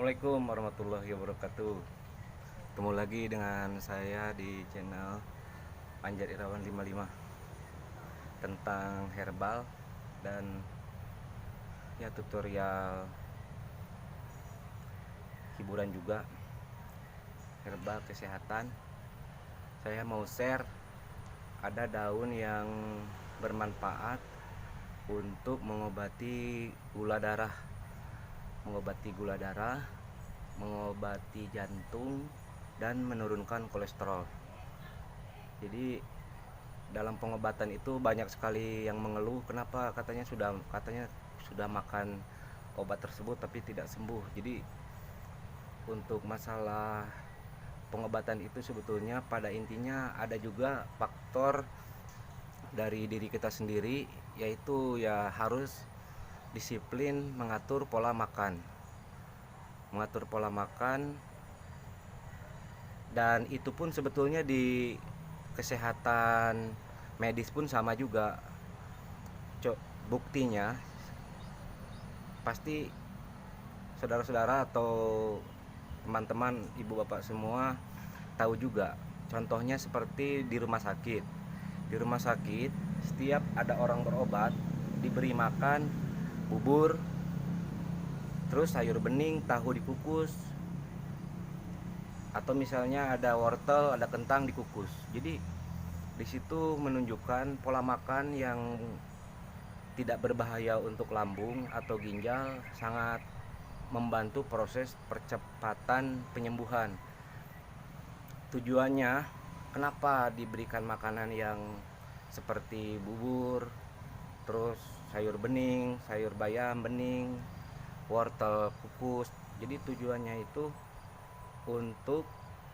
Assalamualaikum warahmatullahi wabarakatuh. Ketemu lagi dengan saya di channel Panjar Irawan 55 tentang herbal dan ya tutorial hiburan juga, herbal kesehatan. Saya mau share ada daun yang bermanfaat untuk mengobati gula darah, mengobati jantung, dan menurunkan kolesterol. Jadi dalam pengobatan itu banyak sekali yang mengeluh kenapa katanya sudah makan obat tersebut tapi tidak sembuh. Jadi untuk masalah pengobatan itu sebetulnya pada intinya ada juga faktor dari diri kita sendiri, yaitu ya harus disiplin mengatur pola makan. Dan itu pun sebetulnya di kesehatan medis pun sama juga. Buktinya pasti saudara-saudara atau teman-teman ibu bapak semua tahu juga, contohnya seperti di rumah sakit. Di rumah sakit setiap ada orang berobat diberi makan bubur, terus sayur bening, tahu dikukus, atau misalnya ada wortel, ada kentang dikukus. Jadi di situ menunjukkan pola makan yang tidak berbahaya untuk lambung atau ginjal, sangat membantu proses percepatan penyembuhan. Tujuannya kenapa diberikan makanan yang seperti bubur, terus sayur bening, sayur bayam bening, wortel kukus. Jadi tujuannya itu untuk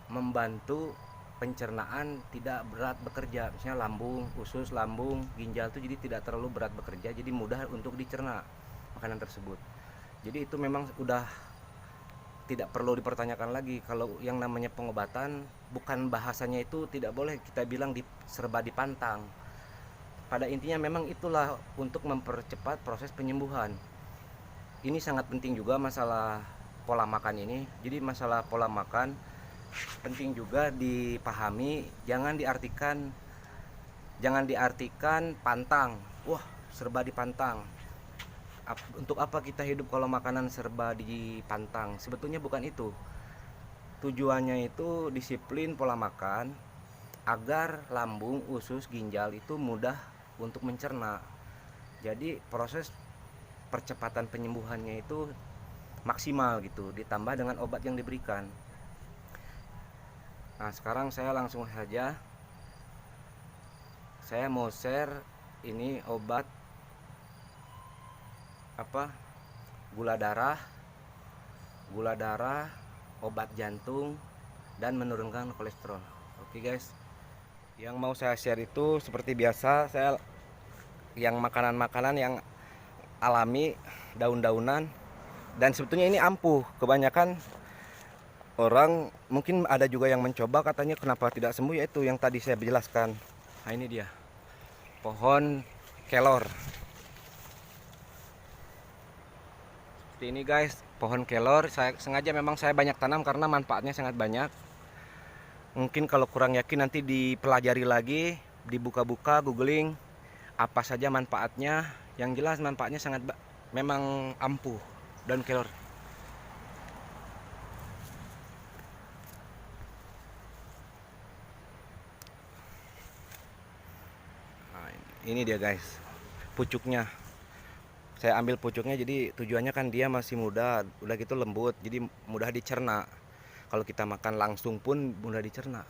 membantu pencernaan tidak berat bekerja, misalnya lambung, usus, lambung, ginjal itu jadi tidak terlalu berat bekerja, jadi mudah untuk dicerna makanan tersebut. Jadi itu memang udah tidak perlu dipertanyakan lagi. Kalau yang namanya pengobatan, bukan bahasanya itu tidak boleh kita bilang serba dipantang. Pada intinya memang itulah untuk mempercepat proses penyembuhan. Ini sangat penting juga masalah pola makan ini. Jadi masalah pola makan penting juga dipahami, jangan diartikan pantang. Wah, serba dipantang. Untuk apa kita hidup kalau makanan serba dipantang? Sebetulnya bukan itu. Tujuannya itu disiplin pola makan agar lambung, usus, ginjal itu mudah untuk mencerna. Jadi proses percepatan penyembuhannya itu maksimal gitu, ditambah dengan obat yang diberikan. Nah, sekarang saya langsung saja, saya mau share ini obat gula darah, obat jantung, dan menurunkan kolesterol. Oke guys, yang mau saya share itu seperti biasa, saya yang makanan-makanan yang alami, daun-daunan, dan sebetulnya ini ampuh. Kebanyakan orang mungkin ada juga yang mencoba, katanya kenapa tidak sembuh, yaitu yang tadi saya jelaskan. Nah, ini dia pohon kelor. Seperti ini guys, pohon kelor. Saya sengaja memang saya banyak tanam karena manfaatnya sangat banyak. Mungkin kalau kurang yakin nanti dipelajari lagi, dibuka-buka, googling apa saja manfaatnya. Yang jelas manfaatnya memang ampuh. Daun kelor. Nah, ini dia guys, pucuknya. Saya ambil pucuknya, jadi tujuannya kan dia masih muda, udah gitu lembut, jadi mudah dicerna. Kalau kita makan langsung pun mudah dicerna.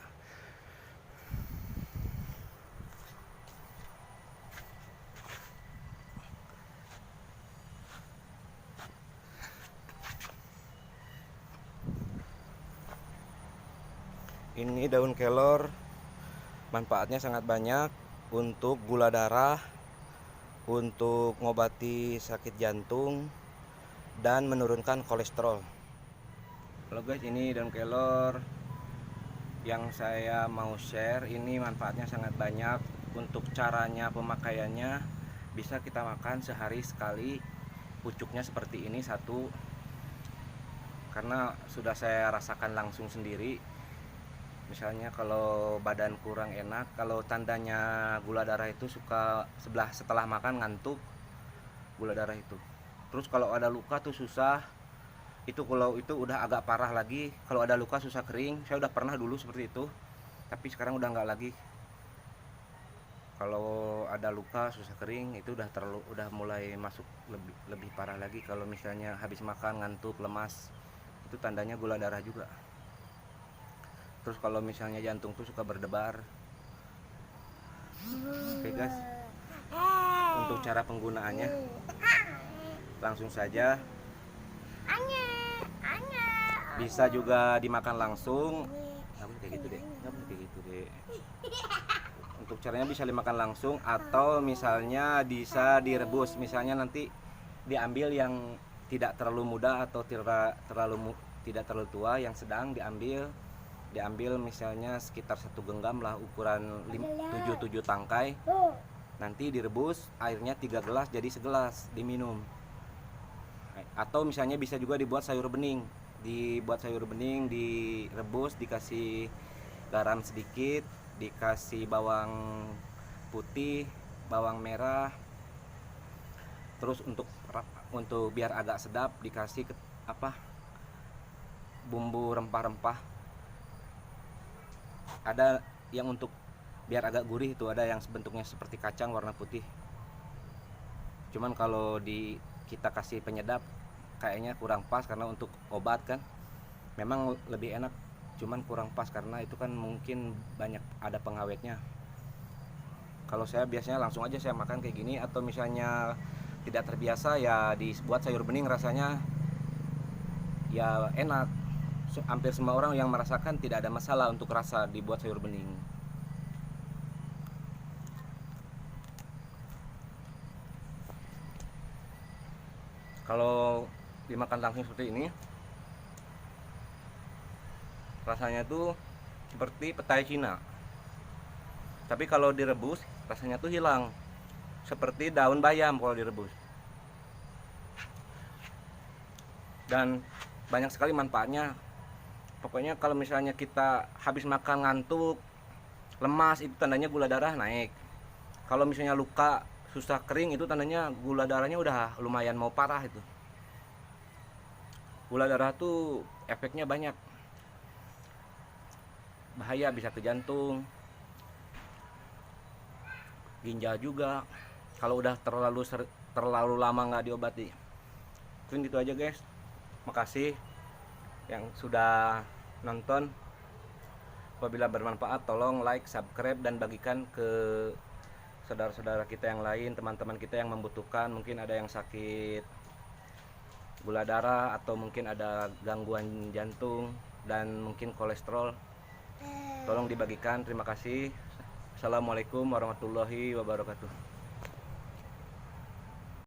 Ini daun kelor, manfaatnya sangat banyak untuk gula darah, untuk mengobati sakit jantung, dan menurunkan kolesterol. Halo guys, ini daun kelor yang saya mau share. Ini manfaatnya sangat banyak. Untuk caranya pemakaiannya, bisa kita makan sehari sekali. Pucuknya seperti ini satu, karena sudah saya rasakan langsung sendiri. Misalnya kalau badan kurang enak, kalau tandanya gula darah itu suka setelah makan ngantuk, gula darah itu. Terus kalau ada luka tuh susah. Itu kalau itu udah agak parah lagi, kalau ada luka susah kering. Saya udah pernah dulu seperti itu, tapi sekarang udah nggak lagi. Kalau ada luka susah kering itu udah mulai masuk lebih parah lagi. Kalau misalnya habis makan ngantuk lemas, itu tandanya gula darah juga. Terus kalau misalnya jantung tuh suka berdebar. Oke guys, untuk cara penggunaannya langsung saja, bisa juga dimakan langsung. Nggak boleh kayak gitu deh, nggak boleh kayak gitu deh. Untuk caranya bisa dimakan langsung, atau misalnya bisa direbus. Misalnya nanti diambil yang tidak terlalu muda atau tidak terlalu tua, yang sedang diambil misalnya sekitar 1 genggam lah, ukuran 7 tangkai. Nanti direbus, airnya 3 gelas jadi segelas diminum. Atau misalnya bisa juga dibuat sayur bening, direbus, dikasih garam sedikit, dikasih bawang putih, bawang merah. Terus untuk biar agak sedap dikasih bumbu rempah-rempah. Ada yang untuk biar agak gurih itu, ada yang bentuknya seperti kacang warna putih. Cuman kalau kita kasih penyedap kayaknya kurang pas, karena untuk obat kan memang lebih enak, cuman kurang pas karena itu kan mungkin banyak ada pengawetnya. Kalau saya biasanya langsung aja saya makan kayak gini, atau misalnya tidak terbiasa ya dibuat sayur bening, rasanya ya enak. Hampir semua orang yang merasakan tidak ada masalah untuk rasa dibuat sayur bening. Kalau dimakan langsung seperti ini, rasanya tuh seperti petai Cina. Tapi kalau direbus rasanya tuh hilang, seperti daun bayam kalau direbus. Dan banyak sekali manfaatnya. Pokoknya kalau misalnya kita habis makan ngantuk, lemas, itu tandanya gula darah naik. Kalau misalnya luka susah kering, itu tandanya gula darahnya udah lumayan mau parah itu. Gula darah tuh efeknya banyak, bahaya, bisa ke jantung, ginjal juga kalau udah terlalu lama nggak diobati. Mungkin gitu aja guys. Makasih yang sudah nonton. Apabila bermanfaat tolong like, subscribe, dan bagikan ke saudara-saudara kita yang lain, teman-teman kita yang membutuhkan. Mungkin ada yang sakit gula darah, atau mungkin ada gangguan jantung, dan mungkin kolesterol. Tolong dibagikan. Terima kasih. Assalamualaikum warahmatullahi wabarakatuh.